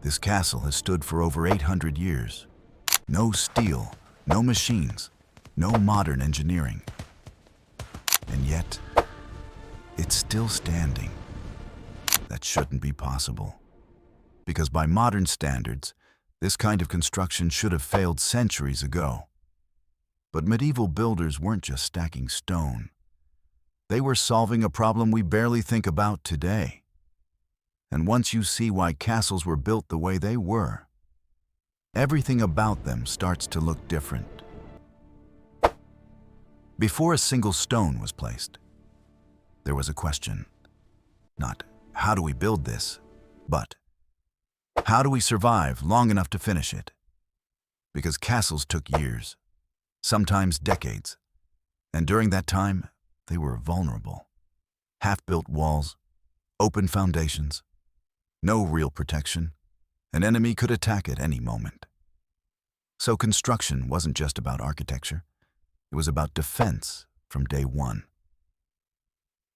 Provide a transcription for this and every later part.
This castle has stood for over 800 years. No steel, no machines, no modern engineering. And yet, it's still standing. That shouldn't be possible. Because by modern standards, this kind of construction should have failed centuries ago. But medieval builders weren't just stacking stone. They were solving a problem we barely think about today. And once you see why castles were built the way they were, everything about them starts to look different. Before a single stone was placed, there was a question. Not, how do we build this, but how do we survive long enough to finish it? Because castles took years, sometimes decades, and during that time, they were vulnerable. Half-built walls, open foundations, no real protection. An enemy could attack at any moment. So construction wasn't just about architecture. It was about defense from day one.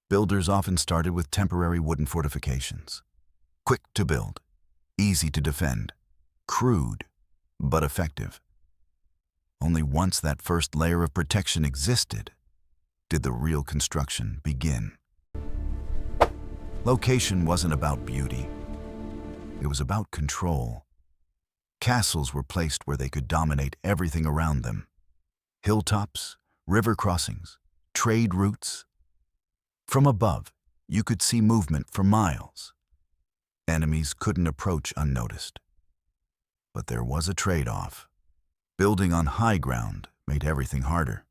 Builders often started with temporary wooden fortifications. Quick to build, easy to defend, crude, but effective. Only once that first layer of protection existed did the real construction begin. Location wasn't about beauty. It was about control. Castles were placed where they could dominate everything around them. Hilltops, river crossings, trade routes. From above, you could see movement for miles. Enemies couldn't approach unnoticed. But there was a trade-off. Building on high ground made everything harder.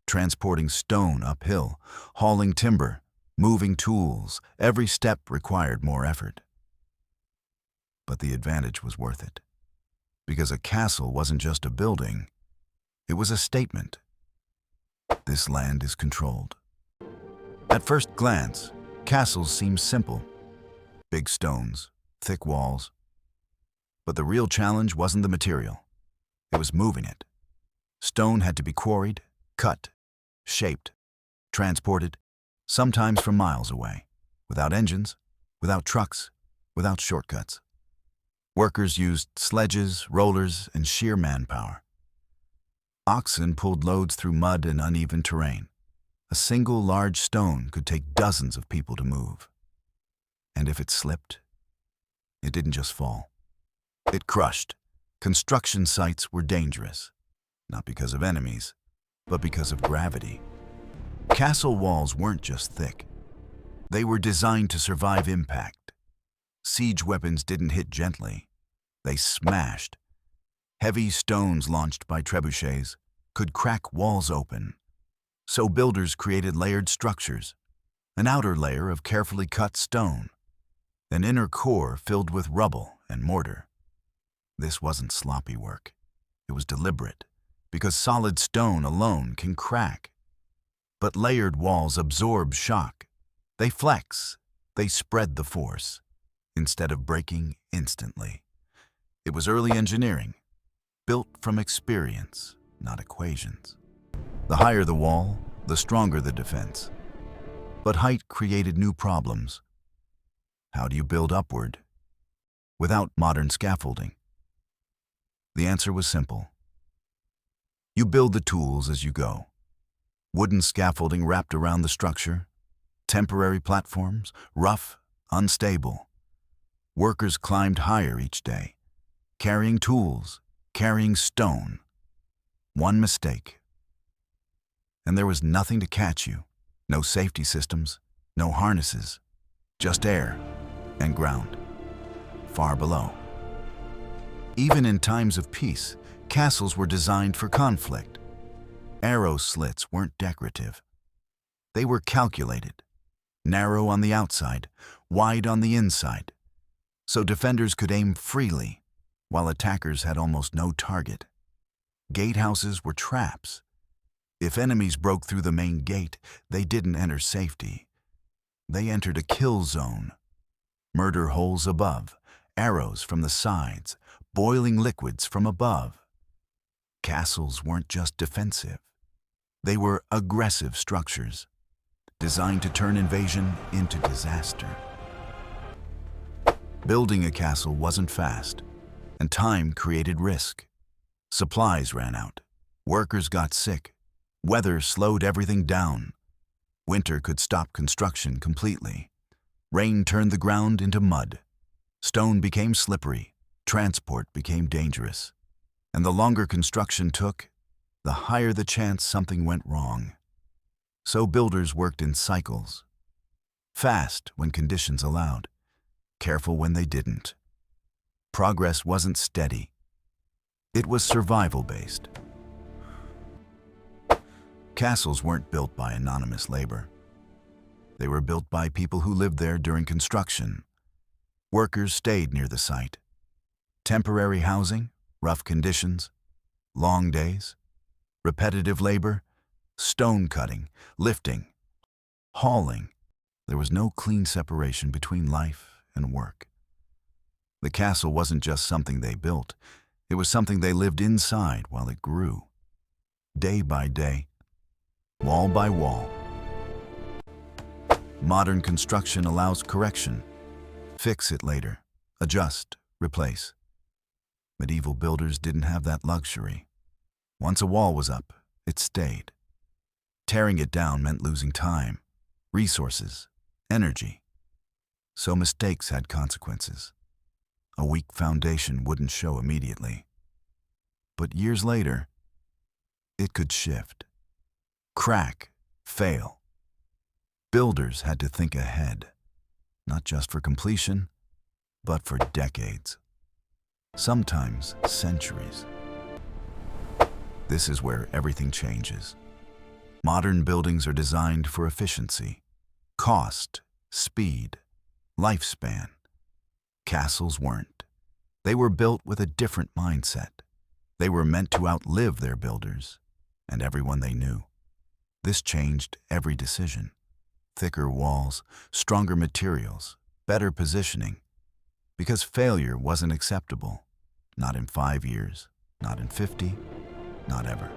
Transporting stone uphill, hauling timber, moving tools, every step required more effort. But the advantage was worth it. Because a castle wasn't just a building, it was a statement. This land is controlled. At first glance, castles seem simple. Big stones, thick walls. But the real challenge wasn't the material. It was moving it. Stone had to be quarried, cut, shaped, transported, sometimes from miles away, without engines, without trucks, without shortcuts. Workers used sledges, rollers, and sheer manpower. Oxen pulled loads through mud and uneven terrain. A single large stone could take dozens of people to move. And if it slipped, it didn't just fall. It crushed. Construction sites were dangerous, not because of enemies, but because of gravity. Castle walls weren't just thick. They were designed to survive impact. Siege weapons didn't hit gently. They smashed. Heavy stones launched by trebuchets could crack walls open. So builders created layered structures, an outer layer of carefully cut stone, an inner core filled with rubble and mortar. This wasn't sloppy work. It was deliberate, because solid stone alone can crack. But layered walls absorb shock. They flex. They spread the force, instead of breaking instantly. It was early engineering, built from experience, not equations. The higher the wall, the stronger the defense. But height created new problems. How do you build upward without modern scaffolding? The answer was simple. You build the tools as you go. Wooden scaffolding wrapped around the structure, temporary platforms, rough, unstable. Workers climbed higher each day, carrying tools, carrying stone. One mistake, and there was nothing to catch you. No safety systems, no harnesses, just air and ground, far below. Even in times of peace, castles were designed for conflict. Arrow slits weren't decorative. They were calculated, narrow on the outside, wide on the inside, so defenders could aim freely, while attackers had almost no target. Gatehouses were traps. If enemies broke through the main gate, they didn't enter safety. They entered a kill zone. Murder holes above, arrows from the sides, boiling liquids from above. Castles weren't just defensive. They were aggressive structures, designed to turn invasion into disaster. Building a castle wasn't fast, and time created risk. Supplies ran out, workers got sick, weather slowed everything down. Winter could stop construction completely. Rain turned the ground into mud. Stone became slippery, transport became dangerous. And the longer construction took, the higher the chance something went wrong. So builders worked in cycles. Fast when conditions allowed, careful when they didn't. Progress wasn't steady. It was survival-based. Castles weren't built by anonymous labor. They were built by people who lived there during construction. Workers stayed near the site. Temporary housing, rough conditions, long days, repetitive labor, stone cutting, lifting, hauling. There was no clean separation between life and work. The castle wasn't just something they built. It was something they lived inside while it grew. Day by day, wall by wall. Modern construction allows correction. Fix it later. Adjust. Replace. Medieval builders didn't have that luxury. Once a wall was up, it stayed. Tearing it down meant losing time, resources, energy. So mistakes had consequences. A weak foundation wouldn't show immediately. But years later, it could shift, crack, fail. Builders had to think ahead, not just for completion, but for decades. Sometimes centuries. This is where everything changes. Modern buildings are designed for efficiency, cost, speed, lifespan. Castles weren't. They were built with a different mindset. They were meant to outlive their builders and everyone they knew. This changed every decision. Thicker walls, stronger materials, better positioning. Because failure wasn't acceptable. Not in 5 years, not in 50, not ever.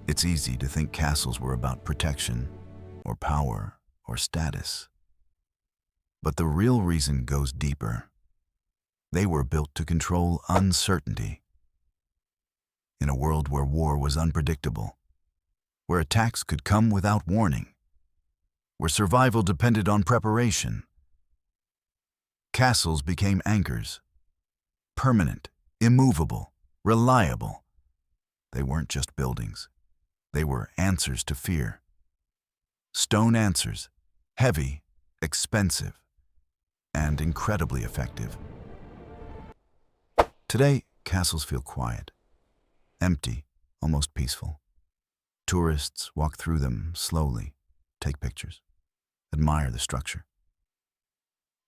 It's easy to think castles were about protection, or power, or status. But the real reason goes deeper. They were built to control uncertainty. In a world where war was unpredictable, where attacks could come without warning, where survival depended on preparation, castles became anchors. Permanent, immovable, reliable. They weren't just buildings. They were answers to fear. Stone answers, heavy, expensive, and incredibly effective. Today, castles feel quiet, empty, almost peaceful. Tourists walk through them slowly, take pictures, admire the structure.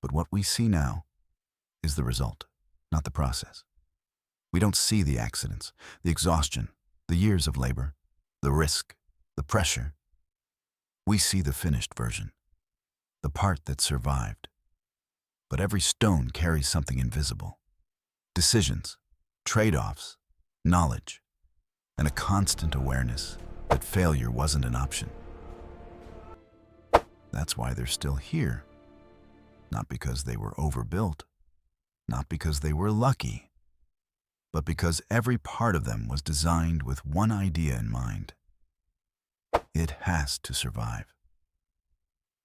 But what we see now is the result, not the process. We don't see the accidents, the exhaustion, the years of labor, the risk, the pressure. We see the finished version, the part that survived. But every stone carries something invisible. Decisions, trade-offs, knowledge, and a constant awareness that failure wasn't an option. That's why they're still here. Not because they were overbuilt, not because they were lucky, but because every part of them was designed with one idea in mind. It has to survive.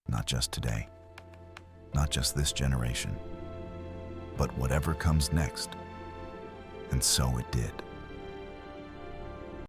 Not just today, not just this generation, but whatever comes next. And so it did.